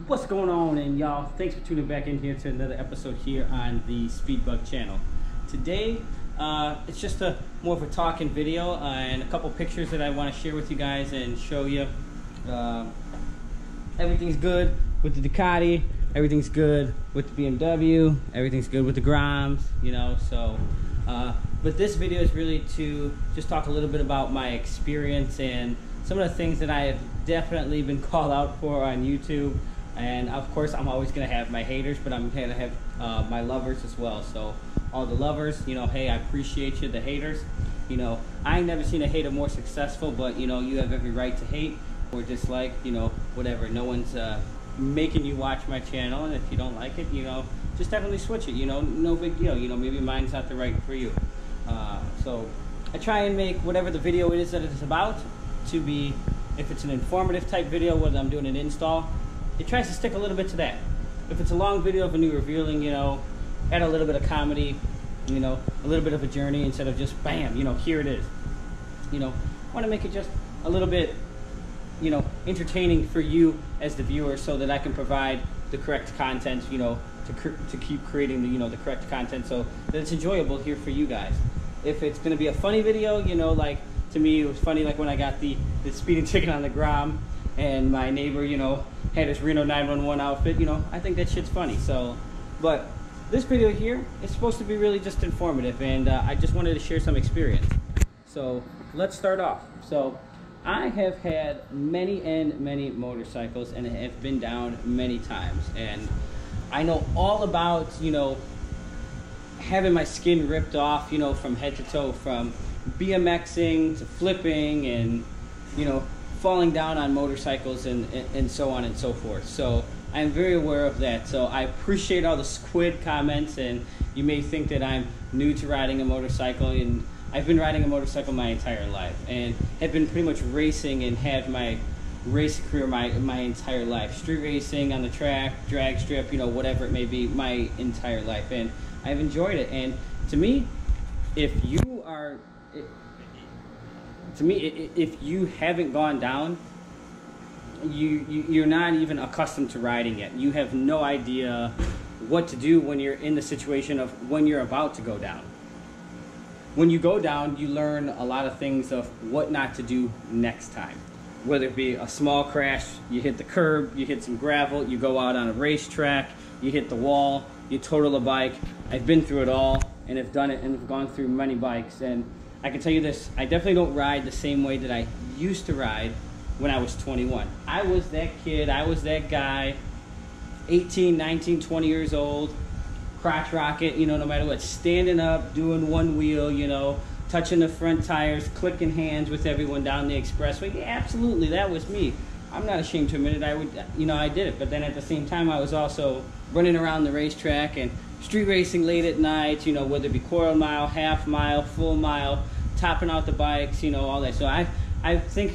What's going on, and y'all, thanks for tuning back in here to another episode here on the Speedbug channel. Today it's just more of a talking video and a couple pictures that I want to share with you guys and show you. Everything's good with the Ducati, everything's good with the BMW, everything's good with the Groms, you know. So but this video is really to just talk a little bit about my experience and some of the things that I have definitely been called out for on YouTube. And of course, I'm always going to have my haters, but I'm going to have my lovers as well. So all the lovers, you know, hey, I appreciate you. The haters, you know, I ain't never seen a hater more successful, but you know, you have every right to hate or dislike, you know, whatever. No one's making you watch my channel, and if you don't like it, you know, just definitely switch it, you know, no big deal. You know, maybe mine's not the right for you. So I try and make whatever the video is that it's about to be, if it's an informative type video, whether I'm doing an install, it tries to stick a little bit to that. If it's a long video of a new revealing, you know, add a little bit of comedy, you know, a little bit of a journey instead of just bam, you know, here it is. You know, I want to make it just a little bit, you know, entertaining for you as the viewer, so that I can provide the correct content, you know, to keep creating the, you know, the correct content, so that it's enjoyable here for you guys. If it's going to be a funny video, you know, like to me it was funny, like when I got the speeding ticket on the Grom, and my neighbor, you know, had his Reno 911 outfit, you know, I think that shit's funny. So, but this video here is supposed to be really just informative, and I just wanted to share some experience. So let's start off. So I have had many and many motorcycles and have been down many times, and I know all about, you know, having my skin ripped off, you know, from head to toe, from BMXing to flipping and, you know, falling down on motorcycles and so on and so forth. So I'm very aware of that. So I appreciate all the squid comments, and you may think that I'm new to riding a motorcycle, and I've been riding a motorcycle my entire life and have been pretty much racing and had my racing career my entire life. Street racing on the track, drag strip, you know, whatever it may be, my entire life. And I've enjoyed it. And to me, if you haven't gone down, you're not even accustomed to riding yet. You have no idea what to do when you're in the situation of when you're about to go down. When you go down, you learn a lot of things of what not to do next time. Whether it be a small crash, you hit the curb, you hit some gravel, you go out on a racetrack, you hit the wall, you total a bike. I've been through it all and have done it and have gone through many bikes. And I can tell you this, I definitely don't ride the same way that I used to ride when I was 21. I was that kid, I was that guy, 18, 19, 20 years old, crotch rocket, you know, no matter what, standing up, doing one wheel, you know, touching the front tires, clicking hands with everyone down the expressway. Yeah, absolutely, that was me. I'm not ashamed to admit it. I did it. But then at the same time, I was also running around the racetrack and street racing late at night, you know, whether it be quarter mile, half mile, full mile, topping out the bikes, you know, all that. So I think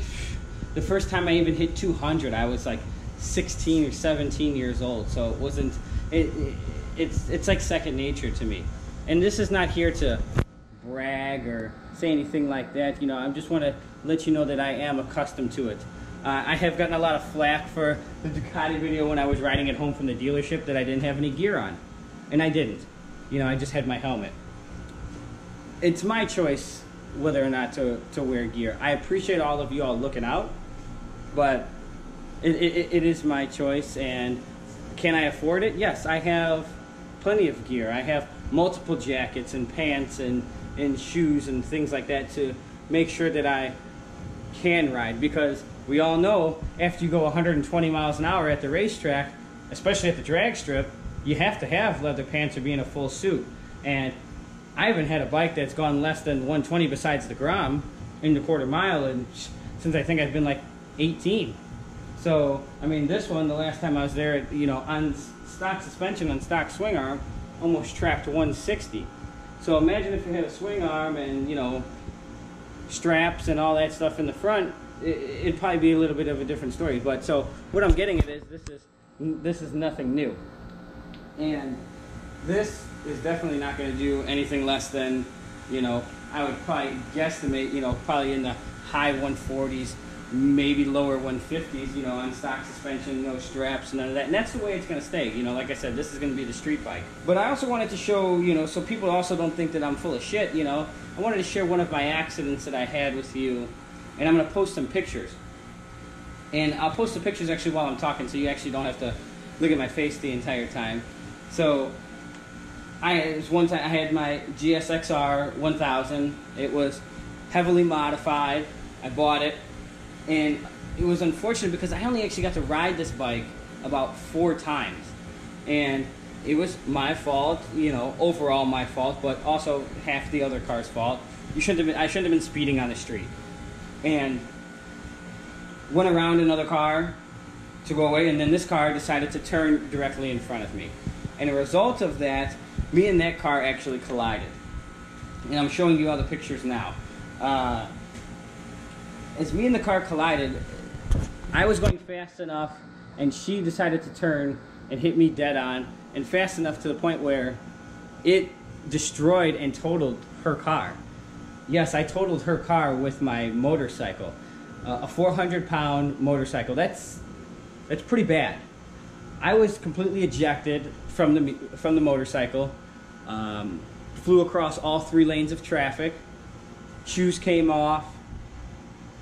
the first time I even hit 200, I was like 16 or 17 years old. So it wasn't, it's like second nature to me. And this is not here to brag or say anything like that. You know, I just want to let you know that I am accustomed to it. I have gotten a lot of flack for the Ducati video when I was riding it home from the dealership that I didn't have any gear on. And I didn't. You know, I just had my helmet. It's my choice whether or not to wear gear. I appreciate all of you all looking out, but it is my choice. And can I afford it? Yes, I have plenty of gear. I have multiple jackets and pants and shoes and things like that to make sure that I can ride, because we all know after you go 120 miles an hour at the racetrack, especially at the drag strip, you have to have leather pants or be in a full suit. And I haven't had a bike that's gone less than 120 besides the Grom in the quarter mile, and since I think I've been like 18. So, I mean, this one, the last time I was there, you know, on stock suspension, on stock swing arm, almost trapped 160. So imagine if you had a swing arm and, you know, straps and all that stuff in the front, it'd probably be a little bit of a different story. But so what I'm getting at is this is nothing new. And this is definitely not going to do anything less than, you know, I would probably guesstimate, you know, probably in the high 140s, maybe lower 150s, you know, on stock suspension, no straps, none of that. And that's the way it's going to stay. You know, like I said, this is going to be the street bike. But I also wanted to show, you know, so people also don't think that I'm full of shit, you know. I wanted to share one of my accidents that I had with you, and I'm going to post some pictures. And I'll post the pictures actually while I'm talking, so you actually don't have to look at my face the entire time. So, it was one time I had my GSXR 1000. It was heavily modified. I bought it, and it was unfortunate because I only actually got to ride this bike about 4 times. And it was my fault, you know, overall my fault, but also half the other car's fault. I shouldn't have been speeding on the street. And went around another car to go away, and then this car decided to turn directly in front of me. And a result of that, me and that car actually collided. And I'm showing you all the pictures now. As me and the car collided, I was going fast enough, and she decided to turn and hit me dead on, and fast enough to the point where it destroyed and totaled her car. Yes, I totaled her car with my motorcycle. A 400-pound motorcycle. That's pretty bad. I was completely ejected from the motorcycle. Flew across all 3 lanes of traffic. Shoes came off.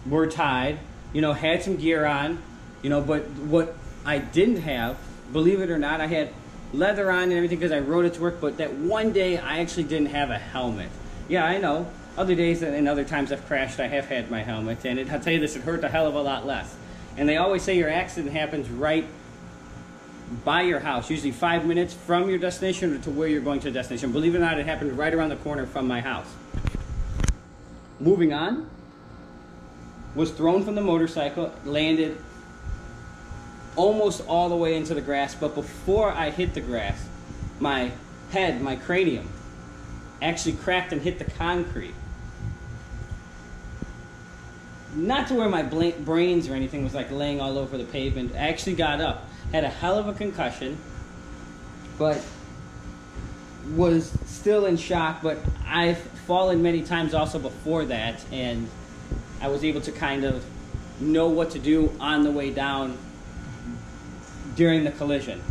Were tied. You know, had some gear on. You know, but what I didn't have, believe it or not, I had leather on and everything because I rode it to work. But that one day, I actually didn't have a helmet. Yeah, I know. Other days and other times I've crashed, I have had my helmet, and I'll tell you this, it hurt a hell of a lot less. And they always say your accident happens right by your house, usually 5 minutes from your destination or to where you're going to the destination. Believe it or not, it happened right around the corner from my house. Moving on, was thrown from the motorcycle, landed almost all the way into the grass, but before I hit the grass, my head, my cranium, actually cracked and hit the concrete. Not to where my brains or anything was like laying all over the pavement. I actually got up, had a hell of a concussion, but was still in shock. But I've fallen many times also before that, and I was able to kind of know what to do on the way down during the collision.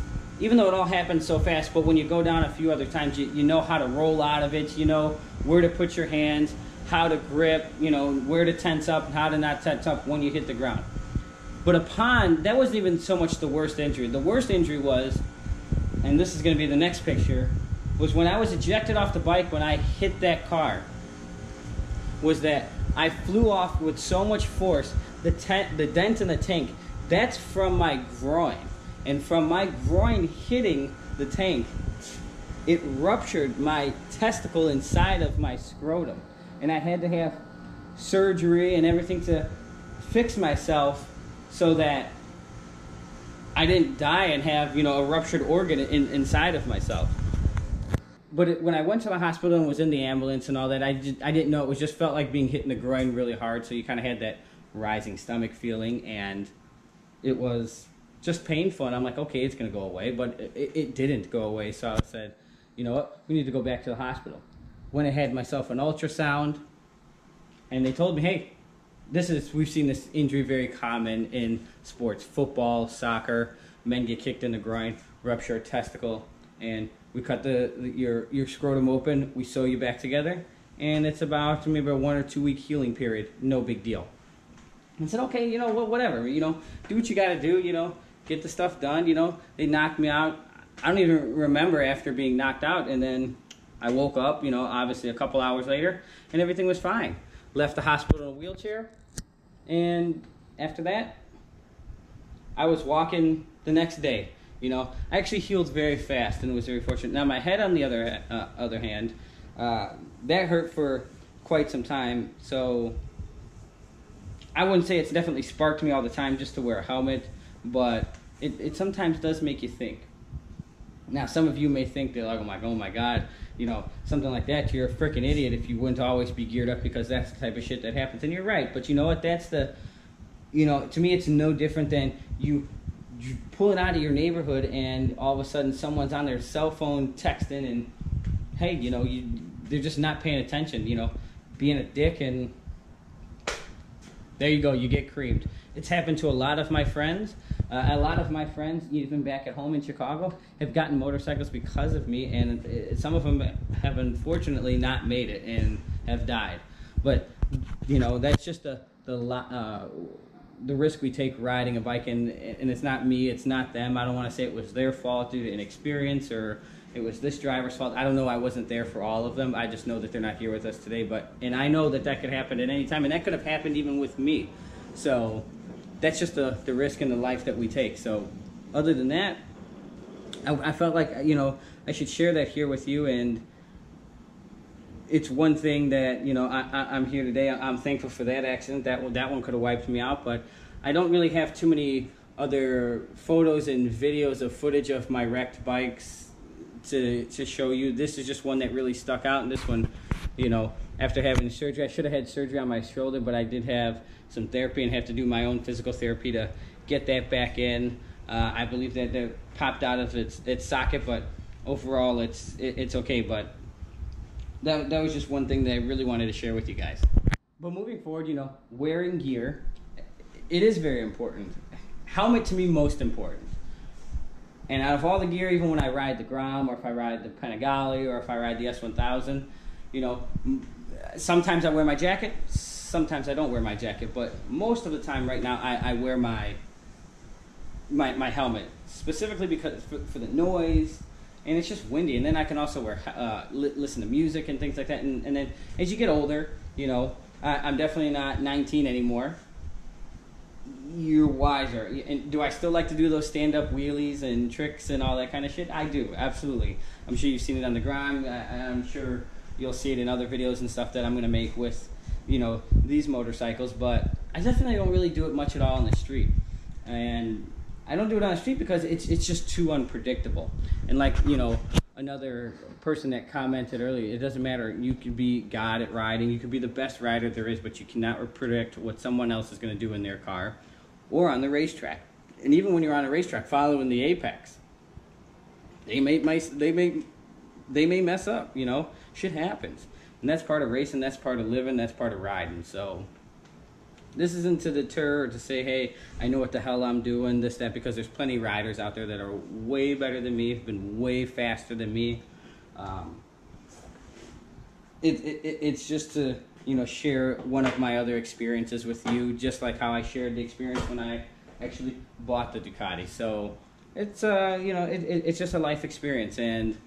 Even though it all happened so fast, but when you go down a few other times, you know how to roll out of it, you know where to put your hands, how to grip, you know, where to tense up and how to not tense up when you hit the ground. But that wasn't even so much the worst injury. The worst injury was, and this is going to be the next picture, was when I was ejected off the bike when I hit that car, was that I flew off with so much force, the dent in the tank, that's from my groin. And from my groin hitting the tank, it ruptured my testicle inside of my scrotum. And I had to have surgery and everything to fix myself so that I didn't die and have, you know, a ruptured organ inside of myself. But when I went to the hospital and was in the ambulance and all that, I didn't know. It just felt like being hit in the groin really hard. So you kind of had that rising stomach feeling, and it was just painful. And I'm like, okay, it's going to go away. But it didn't go away. So I said, you know what? We need to go back to the hospital. Went and had myself an ultrasound, and they told me, hey, we've seen this injury very common in sports, football, soccer. Men get kicked in the groin, rupture a testicle, and we cut your scrotum open. We sew you back together, and it's about maybe a 1 or 2 week healing period. No big deal. I said, okay, you know, whatever. You know, do what you got to do. You know, get the stuff done. You know, they knocked me out. I don't even remember after being knocked out, and then I woke up, you know, obviously a couple hours later, and everything was fine. Left the hospital in a wheelchair, and after that, I was walking the next day. You know, I actually healed very fast and was very fortunate. Now, my head, on the other hand, that hurt for quite some time, so I wouldn't say it's definitely sparked me all the time just to wear a helmet, but it sometimes does make you think. Now, some of you may think they're like, oh my God, you know, something like that, you're a freaking idiot if you wouldn't always be geared up because that's the type of shit that happens. And you're right, but you know what, you know, to me it's no different than you pull it out of your neighborhood and all of a sudden someone's on their cell phone texting and, hey, you know, they're just not paying attention, you know, being a dick and There you go. You get creamed. It's happened to a lot of my friends. A lot of my friends, even back at home in Chicago, have gotten motorcycles because of me, and some of them have unfortunately not made it and have died. But you know, that's just the risk we take riding a bike, and it's not me, it's not them. I don't want to say it was their fault due to inexperience or it was this driver's fault. I don't know. I wasn't there for all of them. I just know that they're not here with us today. And I know that could happen at any time, and that could have happened even with me. So that's just the risk in the life that we take. So other than that, I felt like, you know, I should share that here with you. And it's one thing that, you know, I'm here today. I'm thankful for that accident. That one could have wiped me out, but I don't really have too many other photos and videos of footage of my wrecked bikes to show you. This is just one that really stuck out, and this one, you know, after having surgery, I should have had surgery on my shoulder, but I did have some therapy and have to do my own physical therapy to get that back in. I believe that it popped out of its socket, but overall it's okay. But that was just one thing that I really wanted to share with you guys. But moving forward, you know, wearing gear, it is very important. Helmet to me, most important. And out of all the gear, even when I ride the Grom, or if I ride the Panigale, or if I ride the S1000, you know, sometimes I wear my jacket, sometimes I don't wear my jacket, but most of the time right now I wear my helmet, specifically because for the noise, and it's just windy. And then I can also listen to music and things like that. And then as you get older, you know, I'm definitely not 19 anymore. You're wiser. And do I still like to do those stand-up wheelies and tricks and all that kind of shit? I do, absolutely. I'm sure you've seen it on the Grom. I'm sure you'll see it in other videos and stuff that I'm going to make with, you know, these motorcycles. But I definitely don't really do it much at all on the street. And I don't do it on the street because it's just too unpredictable. And like, you know, another person that commented earlier, it doesn't matter. You could be God at riding. You could be the best rider there is, but you cannot predict what someone else is going to do in their car or on the racetrack. And even when you're on a racetrack following the apex, they may mess up, you know. Shit happens. And that's part of racing, that's part of living, that's part of riding. So this isn't to deter or to say, hey, I know what the hell I'm doing, this, that, because there's plenty of riders out there that are way better than me, have been way faster than me. It's just to, you know, share one of my other experiences with you, just like how I shared the experience when I actually bought the Ducati. So it's, you know, it's just a life experience, and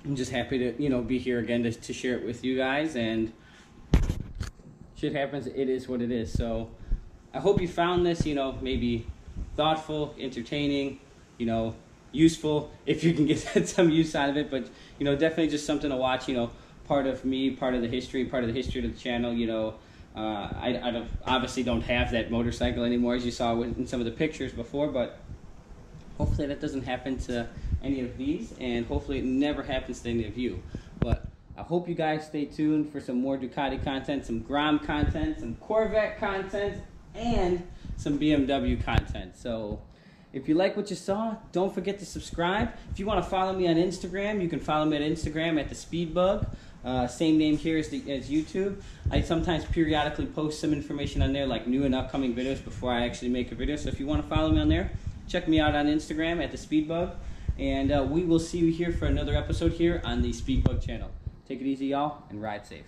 I'm just happy to, you know, be here again to share it with you guys. And shit happens, it is what it is. So I hope you found this, you know, maybe thoughtful, entertaining, you know, useful, if you can get some use out of it. But, you know, definitely just something to watch, you know, part of me, part of the history of the channel. You know, I obviously don't have that motorcycle anymore, as you saw in some of the pictures before, but hopefully that doesn't happen to any of these, and hopefully it never happens to any of you. But I hope you guys stay tuned for some more Ducati content, some Grom content, some Corvette content, and some BMW content. So if you like what you saw, don't forget to subscribe. If you want to follow me on Instagram, you can follow me on Instagram at the Speedbug. Same name here as YouTube. I sometimes periodically post some information on there, like new and upcoming videos, before I actually make a video. So if you want to follow me on there, check me out on Instagram at the Speedbug. And we will see you here for another episode here on the Speedbug channel. Take it easy, y'all, and ride safe.